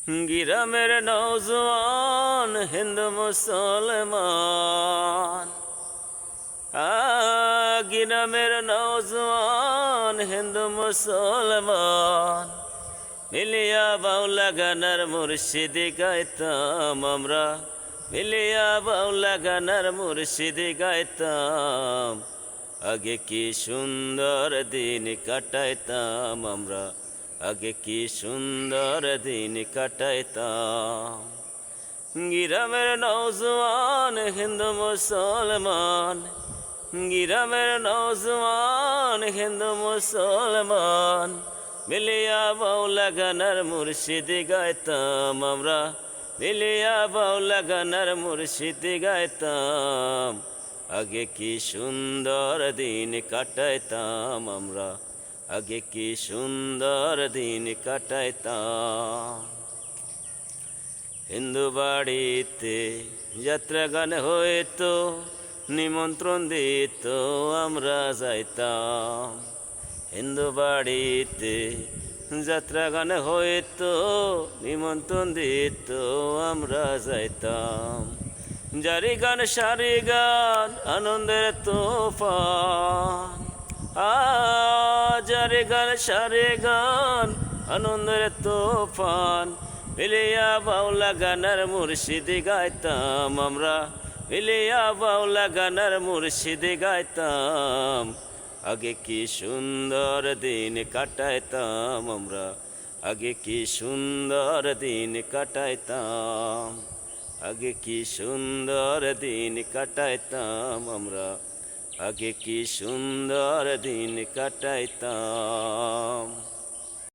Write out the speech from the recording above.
গ্রামের নওজোয়ান হিন্দু মুসলমান, গ্রামের নওজোয়ান হিন্দু মুসলমান মিলিয়া বাউলা গানার মুর্শিদি গাইতাম আমরা, মিলিয়া বাউলা গানার মুর্শিদি গাইতাম। আগে কি সুন্দর দিন কাটাইতাম আমরা, আগে কি সুন্দর দিন কাটাইতাম। গ্রামের নওজোয়ান হিন্দু মুসলমান, গ্রামের নওজোয়ান হিন্দু মুসলমান মিলিয়া বাউলা গানার মুর্শিদি গাইতাম আমরা, মিলিয়া বাউলা গানার মুর্শিদি গাইতাম। আগে কি সুন্দর দিন কাটাইতাম আমরা, আগে কি সুন্দর দিন কাটাইতাম। হিন্দু বাড়িতে যাত্রা গান হইতো, নিমন্ত্রণ দিত আমরা যাইতাম। হিন্দু বাড়িতে যাত্রা গান হইতো, নিমন্ত্রণ দিত আমরা যাইতাম। জারি গান সারি গান আনন্দের তোফান, জারি গান সারি গান আনন্দের তোফান মিলিয়া বাউলা গানার মুর্শিদি গাইতাম আমরা, মিলিয়া বাউলা গানার মুর্শিদি গাইতাম। আগে কি সুন্দর দিন কাটাইতাম আমরা, আগে কি সুন্দর দিন কাটাইতাম। আগে কি সুন্দর দিন কাটাইতাম আমরা, আগে কি সুন্দর দিন কাটাইতাম।